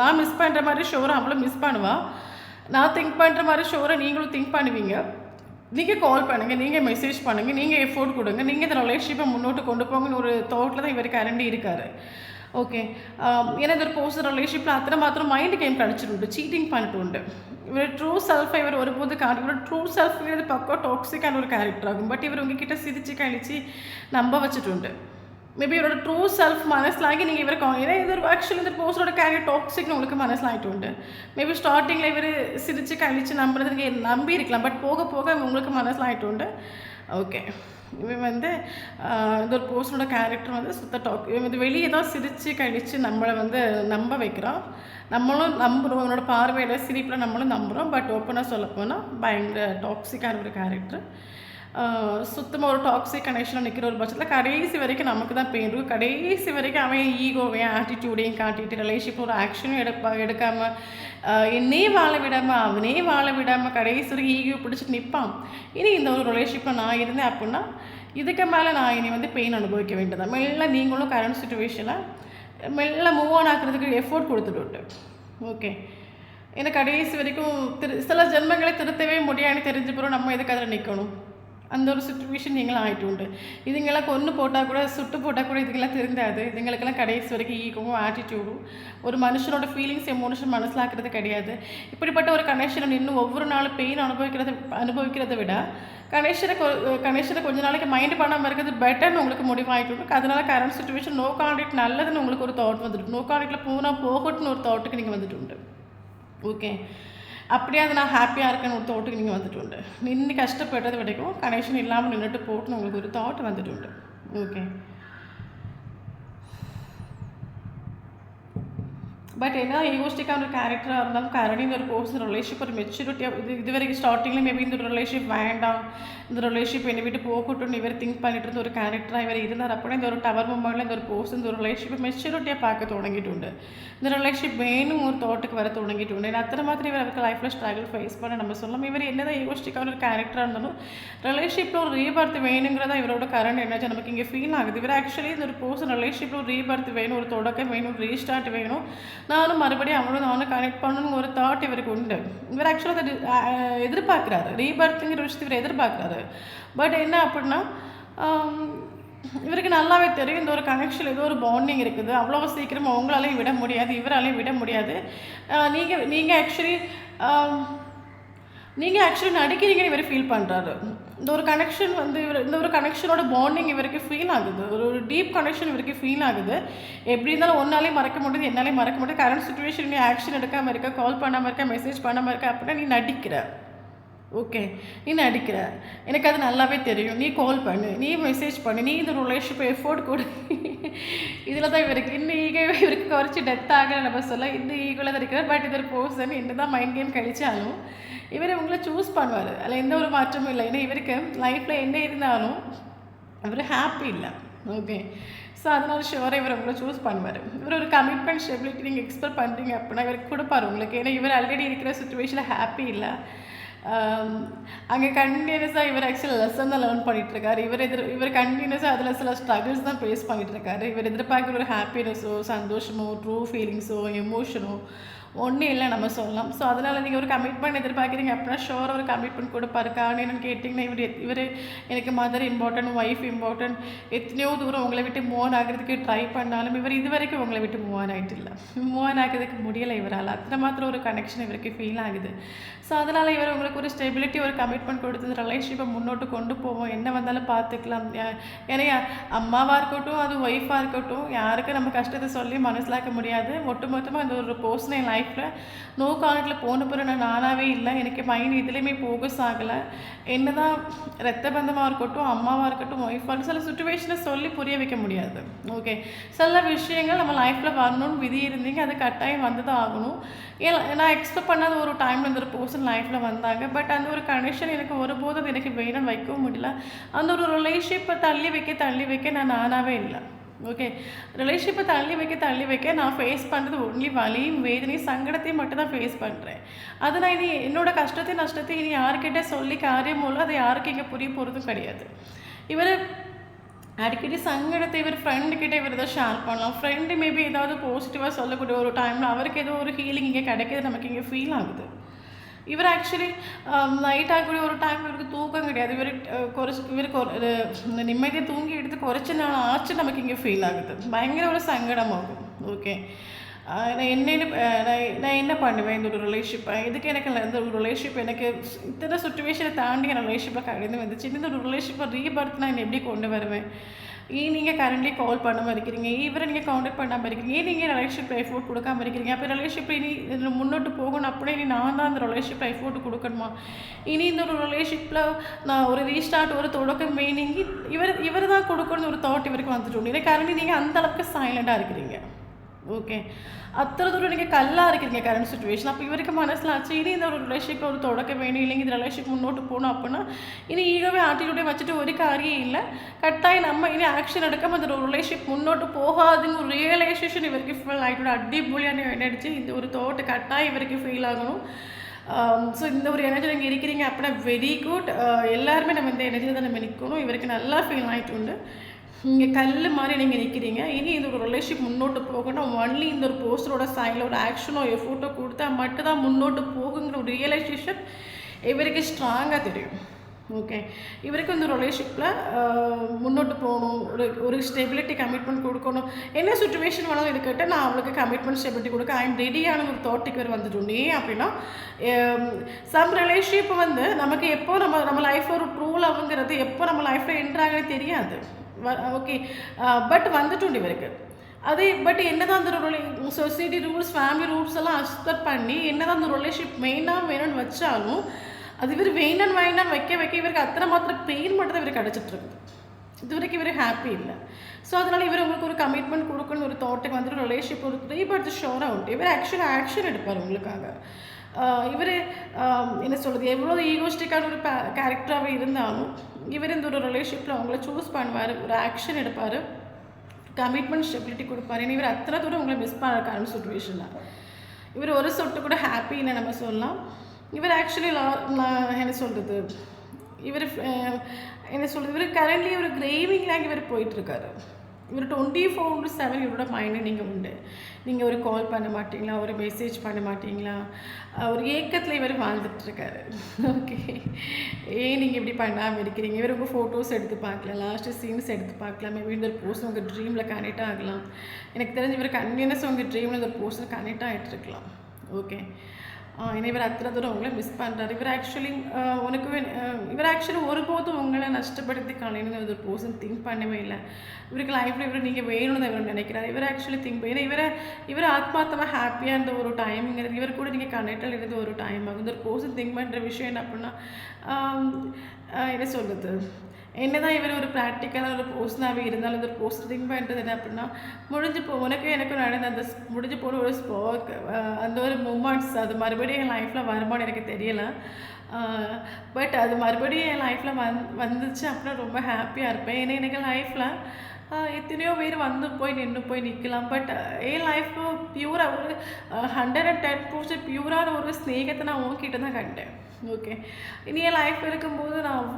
நான் மிஸ் பண்ணுற மாதிரி ஷோரை அவ்வளோ மிஸ் பண்ணுவாள். நான் திங்க் பண்ணுற மாதிரி ஷோரை நீங்களும் திங்க் பண்ணுவீங்க. நீங்கள் கால் பண்ணுங்கள், நீங்கள் மெசேஜ் பண்ணுங்கள், நீங்கள் எஃபோர்ட் கொடுங்க, நீங்கள் இந்த ரிலேஷன்ஷிப்பை முன்னோட்டு கொண்டு போங்கன்னு ஒரு தாட்டில் தான் இவர் கரண்டி இருக்கார். ஓகே, ஏன்னா இந்த ஒரு பர்சனல் ரிலேஷன்ஷிப்பில் அத்தனை மாத்திரம் மைண்டு கேம் கிடச்சிட்டு சீட்டிங் பண்ணிட்டு உண்டு. இவர் ட்ரூ செல்ஃபை இவர் ஒருபோது காட்டி இவர் ட்ரூ செல்ஃப்ங்கிறது பக்கம் டாக்ஸிக்கான ஒரு கேரக்டர் ஆகும். பட் இவர் உங்ககிட்ட சிரித்து கழித்து நம்ப வச்சுட்டு உண்டு. மேபி இவரோட ட்ரூ செல்ஃப் மனசிலாகி நீங்கள் இவரை ஏன்னா இது ஆக்சுவலி இந்த பர்சனோட கேரக்டர் டாக்ஸிக்னு உங்களுக்கு மனசிலாகிட்டு உண்டு. மேபி ஸ்டார்டிங்கில் இவர் சிரித்து கழித்து நம்புறது நீங்கள் நம்பி இருக்கலாம். பட் போக போக உங்களுக்கு மனசிலாகிட்டு உண்டு. ஓகே, இவன் வந்து இந்த ஒரு பர்சனோட கேரக்டர் வந்து இவன் வந்து வெளியே தான் சிரித்து கழித்து நம்மளை வந்து நம்ப வைக்கிறான். நம்மளும் நம்புகிறோம், இவனோட பார்வையில் சிரிப்பில் நம்மளும் நம்புகிறோம். பட் ஓப்பனாக சொல்லப்போனால் பயங்கர டாக்ஸிக்கான ஒரு கேரக்டர். சுத்தமாக ஒரு டாக்ஸிக் கனெக்ஷனில் நிற்கிற ஒரு பட்சத்தில் கடைசி வரைக்கும் நமக்கு தான் பெயின் இருக்கும். கடைசி வரைக்கும் அவன் ஈகோவையும் ஆட்டிடியூடையும் காட்டிட்டு ரிலேஷன்ஷிப் ஒரு ஆக்ஷனும் எடுக்காமல் என்னே வாழ விடாமல் அவனே வாழ விடாமல் கடைசி வரைக்கும் ஈகோ பிடிச்சிட்டு நிற்பான். இனி இந்த ஒரு ரிலேஷன்ஷிப்பில் நான் இருந்தேன் அப்படின்னா இதுக்கு மேலே நான் இனி வந்து பெயின் அனுபவிக்க வேண்டியதான். மெல்ல நீங்களும் கரண்ட் சுச்சுவேஷனில் மெல்ல மூவ் ஆன் ஆக்குறதுக்கு எஃபோர்ட் கொடுத்துட்டு. ஓகே, ஏன்னா கடைசி வரைக்கும் சில ஜென்மங்களை திருத்தவே முடியாதுன்னு தெரிஞ்ச பிறகு நம்ம எதுக்கு அதில் நிற்கணும்? அந்த ஒரு சுச்சுவேஷன் நீங்களும் ஆகிட்டு உண்டு. இதுங்கெல்லாம் கொன்று போட்டால் கூட சுட்டு போட்டால் கூட இதுக்கெல்லாம் தெரிந்தாது. இதுங்களுக்கெல்லாம் கடைசி வரைக்கும் ஈகோவும் ஆட்டிடியூடும் ஒரு மனுஷனோட ஃபீலிங்ஸ் எமோஷன் மனசிலாக்கிறது கிடையாது. இப்படிப்பட்ட ஒரு கனெக்ஷனை இன்னும் ஒவ்வொரு நாளும் பெயின் அனுபவிக்கிறத விட கனெக்ஷனை கொஞ்ச நாளைக்கு மைண்ட் பண்ணாமல் இருக்கிறது பெட்டர்னு உங்களுக்கு முடிவாகிட்டு இருக்கும். அதனால கரண்ட் சுச்சுவேஷன் நோ கான்டாக்ட் நல்லதுன்னு உங்களுக்கு ஒரு தாட் வந்துட்டு, நோ கான்டாக்டில் போகட்டுன்னு ஒரு தாட்டுக்கு நீங்கள் வந்துட்டு உண்டு. ஓகே, அப்படியே அது நான் ஹாப்பியாக இருக்கேன்னு ஒரு தாட்டுக்கு நீங்கள் வந்துட்டு உண்டு. நின்று கஷ்டப்படுறது வரைக்கும் கனெக்ஷன் இல்லாமல் நின்றுட்டு போட்டுன்னு உங்களுக்கு ஒரு தாட் வந்துட்டு உண்டு. ஓகே, பட் என்ன ஈகோஸ்டிக்கான ஒரு கேரக்டராக இருந்தாலும் கரண்டி இந்த ஒரு பர்சனல் ரிலேஷன்ஷிப் ஒரு மெச்சூரிட்டியாக இது வரைக்கும் ஸ்டார்டிங்கில் மேபி இந்த ரிலேஷன்ஷிப் வேண்டாம், இந்த ரிலேஷன்ஷிப் என்னை விட்டு போகட்டும்னு இவர் திங்க் பண்ணிட்டு இருந்த ஒரு கேரக்டராக இவர் இருந்தார். அப்படின்னா இந்த ஒரு டவர் மொமெண்ட்டில் இந்த ஒரு பர்சன் இந்த ஒரு ரிலேஷன்ஷிப் மெச்சூரிட்டியாக பார்க்க தொடங்கிட்டு உண்டு. இந்த ரிலேஷன்ஷிப் வேணும் ஒரு தாட்டுக்கு வர தொடங்கிட்டு உண்டு. ஏன்னா அத்தனை மாதிரி இவர் அவருக்கு லைஃப்பில் ஸ்ட்ரகிள் ஃபேஸ் பண்ண நம்ம சொல்லலாம். இவர் என்னதான் ஈகோஸ்டிக்கான ஒரு கேரக்டராக இருந்தாலும் ரிலேஷன்ஷிப்பில் ஒரு ரீபர்த் வேணுங்கிறதா இவரோட கரண்ட் எனர்ஜி நமக்கு இங்கே ஃபீல் ஆகுது. இவர் ஆக்சுவலி இந்த ஒரு பர்சன் ரிலேஷன்ஷிப்பில் ஒரு ரீபர்த் வேணும், ஒரு தொடக்கம் வேணும், ஒரு ரீஸ்டார்ட் வேணும், நானும் மறுபடியும் நானும் கனெக்ட் பண்ணணுங்கிற ஒரு தாட் இவருக்கு உண்டு. இவர் ஆக்சுவலாக அதை எதிர்பார்க்குறாரு, ரீபர்த்துங்கிற விஷயத்தை இவர் எதிர்பார்க்குறாரு. பட் என்ன அப்படின்னா இவருக்கு நல்லாவே தெரியும் இந்த ஒரு கனெக்ஷன் ஏதோ ஒரு பாண்டிங் இருக்குது, அவ்வளோ சீக்கிரமாக உங்களாலையும் விட முடியாது, இவராலையும் விட முடியாது. நீங்கள் ஆக்சுவலி நடிக்கிறீங்கன்னு இவர் ஃபீல் பண்ணுறாரு. இந்த ஒரு கனெக்ஷன் வந்து இந்த ஒரு கனெக்ஷனோட பாண்டிங் இவருக்கு ஃபீல் ஆகுது, ஒரு டீப் கனெக்ஷன் இவருக்கு ஃபீல் ஆகுது. எப்படி இருந்தாலும் ஒன்னாலையும் மறக்க முடியாது, என்னாலையும் மறக்க முடியாது. கரண்ட் சுச்சுவேஷன் நீ ஆக்ஷன் எடுக்காமல் இருக்க, கால் பண்ணாமல் இருக்க, மெசேஜ் பண்ணாமல் இருக்க அப்படின்னா நீ நடிக்கிற. ஓகே, நீ நடிக்கிற, எனக்கு அது நல்லாவே தெரியும். நீ கால் பண்ணு, நீ மெசேஜ் பண்ணு, நீ இந்த ரிலேஷன்ஷிப் எஃபோர்ட் கொடு. இதில் தான் இவருக்கு இந்த ஈகோ இவருக்கு குறைச்சி டெத் ஆகலை நம்ம சொல்ல, இந்த ஈகோவில் தான் இருக்கிறார். பட் இது ஒரு பர்சன் என்ன தான் மைண்ட் கேம் கழிச்சாலும் இவர் உங்களை சூஸ் பண்ணுவார், அதில் எந்த ஒரு மாற்றமும் இல்லை. ஏன்னா இவருக்கு லைஃப்பில் என்ன இருந்தாலும் இவர் ஹாப்பி இல்லை. ஓகே, ஸோ அதனால ஷுவராக இவர் உங்களை சூஸ் பண்ணுவார். இவர் ஒரு கமிட்மெண்ட் ஸ்டெபிலிட்டி நீங்கள் எக்ஸ்பெக்ட் பண்ணுறீங்க அப்படின்னா இவருக்கு கொடுப்பார் உங்களுக்கு. ஏன்னா இவர் ஆல்ரெடி இருக்கிற சுச்சுவேஷனில் ஹாப்பி இல்லை. அங்கே கண்டினியூஸாக இவர் ஆக்சுவலி லெசன் தான் லேர்ன் பண்ணிகிட்ருக்காரு. இவர் கண்டினியூஸாக அதில் சில ஸ்ட்ரகிள்ஸ் தான் ஃபேஸ் பண்ணிகிட்ருக்காரு. இவர் எதிர்பார்க்குற ஒரு ஹாப்பினஸோ, சந்தோஷமோ, ட்ரூ ஃபீலிங்ஸோ, எமோஷனோ ஒன்றும் இல்லை நம்ம சொல்லலாம். ஸோ அதனால் நீங்கள் ஒரு கமிட்மெண்ட் எதிர்பார்க்குறீங்க அப்படின்னா ஷோர் ஒரு கமிட்மெண்ட் கொடுப்பாரு. காரணம் என்னென்னு கேட்டிங்கன்னா இவர் எனக்கு மதர் இம்பார்ட்டன்ட், ஒய்ஃப் இம்பார்ட்டன்ட். எத்தனையோ தூரம் உங்களை விட்டு மூவ் ஆன் ஆகிறதுக்கு ட்ரை பண்ணாலும் இவர் இது வரைக்கும் உங்களை விட்டு மூவ் ஆன் ஆகிட்டு இல்லை. மூவ் ஆன் ஆகிறதுக்கு முடியலை இவரால். அத்தனை மாத்திரம் ஒரு கனெக்ஷன் இவருக்கு ஃபீல் ஆகுது. ஸோ அதனால் இவர் உங்களுக்கு ஒரு ஸ்டெபிலிட்டி, ஒரு கமிட்மெண்ட் கொடுத்து ரிலேஷன்ஷிப்பை முன்னோட்டு கொண்டு போவோம். என்ன வந்தாலும் பார்த்துக்கலாம். ஏன்னா அம்மாவாக இருக்கட்டும், அது ஒய்ஃபாக இருக்கட்டும், யாருக்கும் நம்ம கஷ்டத்தை சொல்லி மனசிலாக்க முடியாது. மொத்தமாக இந்த ஒரு பர்சன் என் லைஃப்பில் நோ காலத்தில் போன பிறகு நானாகவே இல்லை. எனக்கு மைண்ட் இதுலேயுமே ஃபோக்கஸ் ஆகலை. என்ன தான் ரத்த பந்தமாக இருக்கட்டும், அம்மாவாக இருக்கட்டும், ஒய்ஃபாக இருக்கட்டும், சில சுச்சுவேஷனை சொல்லி புரிய வைக்க முடியாது. ஓகே, சில விஷயங்கள் நம்ம லைஃப்பில் வரணும்னு விதி இருந்தீங்க, அது கட்டாயம் வந்து தான் ஆகணும். நான் எக்ஸ்பெக்ட் பண்ணாத ஒரு டைமில் இந்த ஒரு பர்சன் லைஃப்பில் வந்தாங்க. பட் அந்த ஒரு கனெக்ஷன் எனக்கு ஒருபோதும் அது எனக்கு வேணும்னு வைக்கவும் முடியல. அந்த ஒரு ரிலேஷன்ஷிப்பை தள்ளி வைக்க நான் நானாகவே இல்லை. ஓகே, ரிலேஷன்ஷிப்பை தள்ளி வைக்க நான் ஃபேஸ் பண்ணுறது ஒன்லி வலியும் வேதனையும் சங்கடத்தையும் மட்டும் தான் ஃபேஸ் பண்ணுறேன். அது நான் இனி என்னோடய கஷ்டத்தையும் நஷ்டத்தையும் இனி யாருக்கிட்ட சொல்லி காரியம் மூலம் அது யாருக்கு இங்கே புரிய போகிறதும் கிடையாது. இவர் அடிக்கடி சங்கடத்தை இவர் ஃப்ரெண்டுக்கிட்ட இவர் ஏதோ ஷேர் பண்ணலாம். ஃப்ரெண்டு மேபி ஏதாவது பாசிட்டிவாக சொல்லக்கூடிய ஒரு டைமில் அவருக்கு ஏதோ ஒரு ஹீலிங் இங்கே கிடைக்கிது, நமக்கு இங்கே ஃபீல் ஆகுது. இவர் ஆக்சுவலி நைட் ஆகக்கூடிய ஒரு டைம் இவருக்கு தூக்கம் கிடையாது. இவருக்கு இந்த நிம்மதியை தூங்கி எடுத்து குறைச்ச நாள் ஆச்சு நமக்கு இங்கே ஃபீல் ஆகுது. பயங்கர ஒரு சங்கடமாகும். ஓகே, நான் என்ன பண்ணுவேன் இந்த ஒரு ரிலேஷன்ஷிப்பை, இதுக்கு எனக்கு இந்த ஒரு ரிலேஷன்ஷிப் எனக்கு இத்தனை சுச்சுவேஷனை தாண்டி என் ரிலேஷன்ஷிப்பை கடந்து வந்துச்சு. இந்த ஒரு ரிலேஷன்ஷிப்பை ரீபர்த் நான் எப்படி கொண்டு வருவேன்? நீங்கள் கரண்ட்லி கால் பண்ணாமல் இருக்கிறீங்க, இவரை நீங்கள் காண்டாக்ட் பண்ணாமல் இருக்கிறீங்க, நீங்கள் ரிலேஷன்ஷிப் எஃபோர்ட் கொடுக்காமல் இருக்கிறீங்க. அப்போ ரிலேஷன்ஷிப் இனி முன்னோட்டு போகணும் அப்படின்னா இனி நான் தான் அந்த ரிலேஷன்ஷிப் எஃபோர்ட் கொடுக்கணுமா? இனி இந்த ஒரு ரிலேஷன்ஷிப்பில் நான் ஒரு ரீஸ்டார்ட், ஒரு தொடக்கம் மீனிங் இவர் தான் கொடுக்கணும்னு ஒரு தாட் இவருக்கு வந்துட்டு. இல்லை கரண்ட்லி நீங்கள் அந்த அளவுக்கு சைலண்டாக இருக்கிறீங்க. ஓகே, அத்தனை தூரம் நீங்கள் கல்லாக இருக்கிறீங்க கரண்ட் சுச்சுவேஷன். அப்போ இவருக்கு மனசில் ஆச்சு இனி இந்த ஒரு ரிலேஷன்ஷிப் ஒரு தொடக்க வேணும், இல்லைங்க இந்த ரிலேஷன்ஷிப் முன்னோட்டு போகணும் அப்படின்னா இனி ஈகோவே ஆட்டிடியூடே வச்சுட்டு ஒரு காரியம் இல்லை. கட்டாயம் நம்ம இனி ஆக்ஷன் எடுக்காமல் அந்த ஒரு ரிலேஷன்ஷிப் முன்னோட்டு போகாதுங்க ஒரு ரியலைசேஷன் இவருக்கு ஃபீல் ஆகிட்டு அடிப்பொலியான நடிச்சு இந்த ஒரு தோட்டை கட்டாயம் இவருக்கு ஃபீல் ஆகணும். ஸோ இந்த ஒரு எனர்ஜி நீங்கள் இருக்கிறீங்க அப்படின்னா வெரி குட். எல்லாருமே நம்ம இந்த எனர்ஜியில் தான் நம்ம நிற்கணும். இவருக்கு நல்லா ஃபீல் ஆகிட்டு உண்டு. நீங்கள் கல் மாதிரி நீங்கள் நிற்கிறீங்க. இனி இந்த ஒரு ரிலேஷன்ஷிப் முன்னோட்டு போகணும் ஒன்லி இந்த ஒரு போஸ்டரோட சைடில் ஒரு ஆக்ஷனோ எஃபோர்ட்டோ கொடுத்தா மட்டும்தான் முன்னோட்டு போகுங்கிற ஒரு ரியலைசேஷன் இவருக்கு ஸ்ட்ராங்காக தெரியும். ஓகே, இவருக்கு இந்த ரிலேஷன்ஷிப்பில் முன்னோட்டு போகணும், ஒரு ஸ்டெபிலிட்டி கமிட்மெண்ட் கொடுக்கணும். என்ன சுச்சுவேஷன் வேணாலும் எடுக்கட்ட நான் அவளுக்கு கமிட்மெண்ட் ஸ்டெபிலிட்டி கொடுக்க ஐம் ரெடியான ஒரு தாட்டுக்கு வேறு வந்துட்டோம். ஏன் அப்படின்னா சம் ரிலேஷன்ஷிப் நமக்கு எப்போ நம்ம லைஃப்பில் ஒரு ட்ரூ லவ்ங்கிறது எப்போ நம்ம லைஃப்பில் என்ட்ராகவே தெரியாது. ஓகே, பட் வந்துட்டு இவருக்கு அதே. பட் என்னதான் அந்த சொசைட்டி ரூல்ஸ், ஃபேமிலி ரூல்ஸ் எல்லாம் அக்செப்ட் பண்ணி என்னதான் அந்த ரிலேஷன்ஷிப் மெயினாக வேணும்னு வச்சாலும் அது இவர் வேண்டான்னு வைக்க இவருக்கு அத்தனை மாத்திரம் பெயின் மட்டும் தான் இவருக்கு கிடச்சிட்ருக்குது. இது வரைக்கும் இவர் ஹாப்பி இல்லை. ஸோ அதனால் இவர் உங்களுக்கு ஒரு கமிட்மெண்ட் கொடுக்கணும் ஒரு தாட்டுக்கு ரிலேஷன்ஷிப் ஒரு பட் ஷோராக உண்டு. இவர் ஆக்சுவலாக ஆக்ஷன் எடுப்பார் உங்களுக்காக. இவர் என்ன சொல்கிறது, எவ்வளோ ஈகோஸ்டிக்கான ஒரு கேரக்டராகவே இருந்தாலும் இவர் இந்த ஒரு ரிலேஷன்ஷிப்பில் அவங்கள சூஸ் பண்ணுவார், ஒரு ஆக்ஷன் எடுப்பார், கமிட்மெண்ட் ஸ்டெபிலிட்டி கொடுப்பார். ஏன்னா இவர் அத்தனை தூரம் உங்களை மிஸ் பண்ண கரண்ட் சுச்சுவேஷனில் இவர் ஒரு சொட்டு கூட ஹாப்பி இல்லை நம்ம சொல்லலாம். இவர் ஆக்சுவலி என்ன சொல்கிறது, இவர் கரண்ட்லி ஒரு கிரேவிங்லாம் இவர் போயிட்டுருக்காரு. இவர் 24/7 இவரோட மைண்டு நீங்கள் உண்டு. நீங்கள் ஒரு கால் பண்ண மாட்டிங்களா, ஒரு மெசேஜ் பண்ண மாட்டிங்களா, ஒரு ஏக்கத்தில் இவர் வாழ்ந்துட்டுருக்காரு. ஓகே, ஏன் நீங்கள் இப்படி பண்ணாமல் இருக்கிறீங்க? இவர் உங்கள் ஃபோட்டோஸ் எடுத்து பார்க்கலாம், லாஸ்ட்டு சீன்ஸ் எடுத்து பார்க்கலாம், மேபி இந்த ஒரு போஸ்ட் உங்கள் ட்ரீமில் கனெக்ட் ஆகலாம். எனக்கு தெரிஞ்சு இவர் கன்வீனியன்ஸ் உங்கள் ட்ரீமில் இந்த ஒரு போஸ்ட்டில் கனெக்ட் ஆகிட்டுருக்கலாம். ஓகே, ஏன்னா இவர் அத்தனை தூரம் உங்களை மிஸ் பண்ணுறாரு. இவர் ஆக்சுவலி ஒருபோதும் உங்களை நஷ்டப்படுத்தி காலையில் ஒரு பர்சன் திங்க் பண்ணவே இல்லை. இவருக்கு லைஃப்பில் நீங்கள் வேணும்னு தான் இவர் நினைக்கிறார். இவர் ஆக்சுவலி திங்க் பண்ணி இவர் ஆத்மார்த்தமாக ஹாப்பியாக இருந்த ஒரு டைமுங்கிறது இவர் கூட நீங்கள் கனெக்டில் இருந்த ஒரு டைம் ஆகும். இந்த ஒரு பர்சன் திங்க் பண்ணுற விஷயம் என்ன அப்படின்னா என்ன சொல்கிறது, என்ன தான் இவர் ஒரு ப்ராக்டிக்கலாக ஒரு பர்சனாகவே இருந்தாலும் இந்த ஒரு பர்சன் திங்க் பண்ணுறது என்ன அப்படின்னா எனக்கும் நடந்த அந்த முடிஞ்சு போன ஒரு ஸ்பார்க், அந்த ஒரு மூமெண்ட்ஸ் அது மறுபடியும் என் லைஃப்பில் வருமானு எனக்கு தெரியலை. பட் அது மறுபடியும் என் லைஃப்பில் வந்துச்சு அப்படின்னா ரொம்ப ஹாப்பியாக இருப்பேன். ஏன்னா எனக்கு லைஃப்பில் எத்தனையோ பேர் வந்து போய் நின்று போய் நிற்கலாம். பட் என் லைஃப்பில் பியூராக ஒரு 110% பியூரான ஒரு ஸ்நேகத்தை நான் உங்ககிட்ட தான் கண்டேன். ஓகே. இனி என் லைஃப்பில் இருக்கும்போது நான்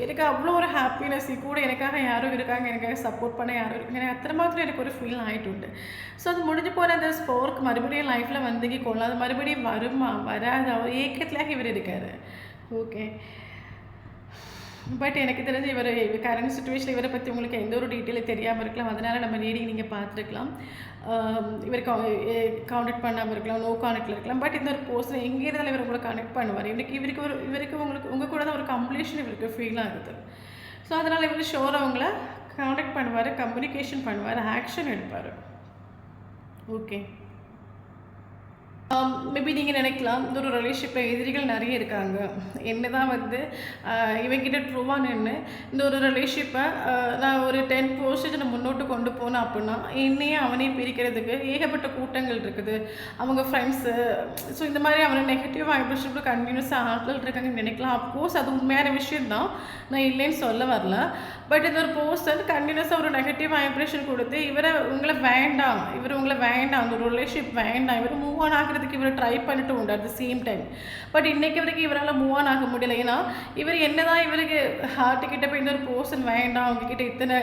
எனக்கு அவ்வளோ ஒரு ஹாப்பினஸ் கூட எனக்காக யாரும் இருக்காங்க, எனக்காக சப்போர்ட் பண்ண யாரும் இருக்காங்க. எனக்கு அத்தனை மாத்திரம் எனக்கு ஒரு ஃபீல் ஆகிட்டு. ஸோ அது முடிஞ்சு போகிற அந்த ஸ்போர்க் மறுபடியும் லைஃப்பில் வந்துக்கி கொள்ளலாம், அது மறுபடியும் வருமா வராது, அவர் ஏக்கத்துலேயே இவர் இருக்கார். ஓகே. பட் எனக்கு தெரிஞ்சு இவர் கரண்ட் சுச்சுவேஷனில் இவரை பற்றி உங்களுக்கு எந்த ஒரு டீட்டெயிலும் தெரியாமல் இருக்கலாம். அதனால் நம்ம ரீடிங் நீங்கள் பார்த்துருக்கலாம். இவர் கான்டெக்ட் பண்ணாமல் இருக்கலாம், நோ கான்டெக்டில் இருக்கலாம். பட் இந்த ஒரு பர்சன் எங்கே இருந்தாலும் இவர் உங்களை கனெக்ட் பண்ணுவார். இவருக்கு உங்கள் கூட தான் ஒரு கம்ப்ளீஷன் இவருக்கு ஃபீல் ஆகுது. ஸோ அதனால் இவர் ஷோராக அவங்கள கான்டெக்ட் பண்ணுவார், கம்யூனிகேஷன் பண்ணுவார், ஆக்ஷன் எடுப்பார். ஓகே. மேபி நீங்கள் நினைக்கலாம், இந்த ஒரு ரிலேஷன்ஷிப்பில் எதிரிகள் நிறைய இருக்காங்க, என்ன தான் இவங்கிட்ட ட்ரூவாக நின்று இந்த ஒரு ரிலேஷன்ஷிப்பை நான் ஒரு 10% நான் முன்னோட்டு கொண்டு போனேன் அப்படின்னா என்னையே அவனையும் பிரிக்கிறதுக்கு ஏகப்பட்ட கூட்டங்கள் இருக்குது, அவங்க ஃப்ரெண்ட்ஸு. ஸோ இந்த மாதிரி அவனை நெகட்டிவ் வைப்ரேஷனில் கண்டினியூஸாக ஆட்கள் இருக்காங்கன்னு நினைக்கலாம். அஃப்கோர்ஸ் அது உண்மையான விஷயம்தான், நான் இல்லைன்னு சொல்ல வரல. பட் இந்த ஒரு பர்சன் கண்டினியூஸாக ஒரு நெகட்டிவ் வைப்ரேஷன் கொடுத்து உங்களை வேண்டாம், உங்களை வேண்டாம், அந்த ஒரு ரிலேஷன்ஷிப் வேண்டாம், இவர் மூவ் ஆன் ஆகிறது இவர் ட்ரை பண்ணிட்டு உண்டு at the same time. But இன்றைக்கு வரைக்கும் இவரால் மூவ் ஆன் ஆக முடியல. ஏன்னா இவர் என்ன தான் இவருக்கு ஹார்ட்டுக்கிட்ட போய் இந்த ஒரு பர்சன் வேண்டாம், அவங்கக்கிட்ட இத்தனை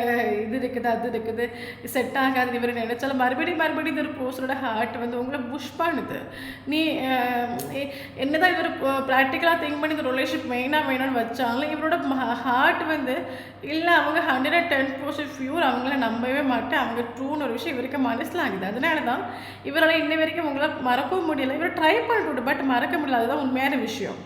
இது இருக்குது, அது இருக்குது, செட் ஆகாது இவர் நினைச்சாலும் மறுபடியும் இந்த ஒரு பர்சனோட ஹார்ட் உங்களை புஷ் பண்ணுது. நீ என்ன தான் இவர் ப்ராக்டிக்கலாக திங்க் பண்ணி இந்த ரிலேஷன்ஷிப் வேணும்னு வச்சாலும் இவரோட ஹார்ட் இல்லை, அவங்க 110% ஃபியூர், அவங்கள நம்பவே மாட்டேன், அவங்க ட்ரூன்னு ஒரு விஷயம் இவருக்கு மனசில் ஆகுது. அதனால தான் இவரால் இன்ன வரைக்கும் உங்களை மறக்கவும் முடியல. இவர் ட்ரை பண்ணிட்டு பட் மறக்க முடியல, அதுதான் உண்மையான விஷயம்.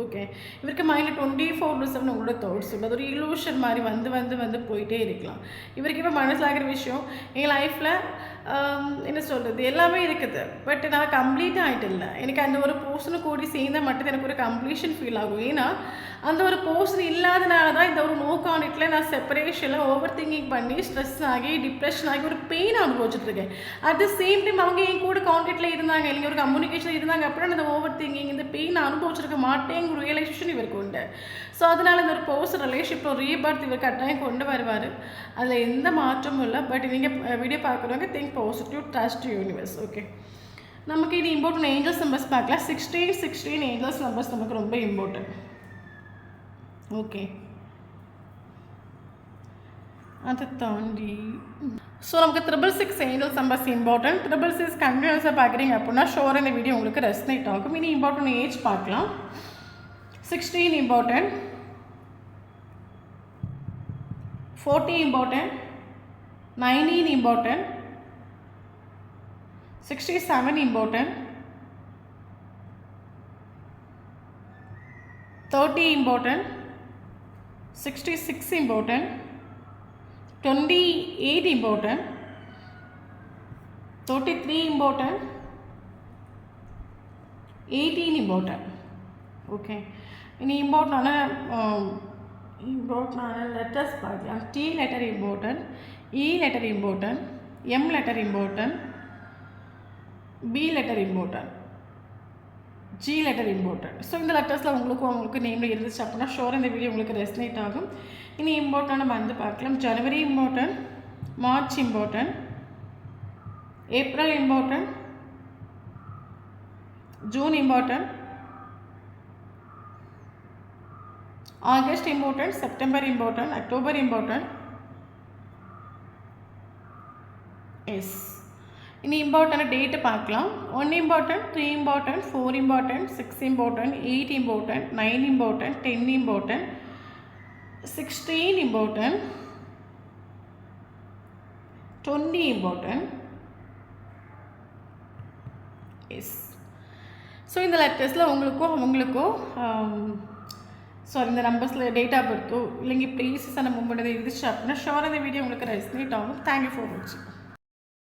ஓகே. இவருக்கு மைண்டில் 24/7 உங்களோட தாட்ஸ் உண்டு. அது ஒரு இலூஷன் மாதிரி வந்து போயிட்டே இருக்கலாம். இவருக்கு இப்போ மனசில் ஆகிற விஷயம், எங்கள் லைஃப்பில் என்ன சொல்கிறது, எல்லாமே இருக்குது, பட் நான் கம்ப்ளீட் ஆகிட்டு இல்லை. எனக்கு அந்த ஒரு பர்சனை கூடி சேர்ந்தால் மட்டும் எனக்கு ஒரு கம்ப்ளீஷன் ஃபீல் ஆகும். ஏன்னா அந்த ஒரு பர்சன் இல்லாதனால தான் இந்த ஒரு நோ கான்டெக்டில் நான் செப்பரேஷனில் ஓவர் திங்கிங் பண்ணி ஸ்ட்ரெஸ் ஆகி டிப்ரெஷன் ஆகி ஒரு பெயின் அனுபவிச்சுட்ருக்கேன். அட் த சேம் டைம் அவங்க என் கூட கான்டெக்டில் இருந்தாங்க, இல்லைங்க ஒரு கம்யூனிகேஷன் இருந்தாங்க அப்படின்னா அந்த ஓவர் திங்கிங் இந்த பெயின் அனுபவிச்சிருக்க மாட்டேங்கிற ரியலைசேஷன் இவருக்கு உண்டு. ஸோ அதனால் இந்த ஒரு பர்சன் ரிலேஷன்ஷிப் ஒரு ரீபர்த் இவர் கட்டாயம் கொண்டு வருவார், அதில் எந்த மாற்றமும் இல்லை. பட் நீங்கள் வீடியோ பார்க்குறவங்க think positive, trust universe. Okay. நமக்கு இது இம்பார்ட்டன்ட் ஏஞ்சல்ஸ் நம்பர்ஸ் பார்க்கலாம். 16 ஏஞ்சல்ஸ் நம்பர்ஸ் நமக்கு ரொம்ப இம்பார்ட்டன்ட். ஓகே. அதை தாண்டி ஸோ நமக்கு 666 ஏஞ்சல்ஸ் நம்பர்ஸ் இம்பார்ட்டன்ட். 666 கண்டினியூஸாக பார்க்குறீங்க அப்படின்னா ஷோர் இந்த வீடியோ உங்களுக்கு ரெஸ்னேட் ஆகும். இனி இம்பார்ட்டன்ட் ஏஜ் பார்க்கலாம். 16 important, 40 important, 19 important, 67 important, 30 important, 66 important, 28 important, 33 important, 18 important. Okay. In important letters பார்க்கலாம். T letter important, E letter important, M letter important, B letter important, G letter important. So இந்த லெட்டர்ஸில் உங்களுக்கு நேமில் இருந்துச்சு அப்படின்னா ஷோர் இந்த வீடியோ உங்களுக்கு ரெஸ்னேட் ஆகும். இனி இம்பார்ட்டன்ட் நம்ம பார்க்கலாம். January important, March important, April important, June important, August important, September important, October important. Yes. இனி இம்பார்ட்டன்ட் டேட்டு பார்க்கலாம். 1 important, 3 important, 4 important, 6 important, 8 important, 9 important, 10 important, 16 important, 20 important. Yes. So இந்த லெட்டர்ஸில் அவங்களுக்கும் சாரி இந்த நம்பர்ஸில் டேட் ஆஃப் பர்த்தோ இல்லைங்க ப்ளேஸஸ் அந்த மூமெண்ட் இருந்துச்சு அப்படின்னா ஷோர் இந்த வீடியோ உங்களுக்கு ரெஸ்னேட் ஆகும். தேங்க்யூ ஃபார் வாட்சிங்.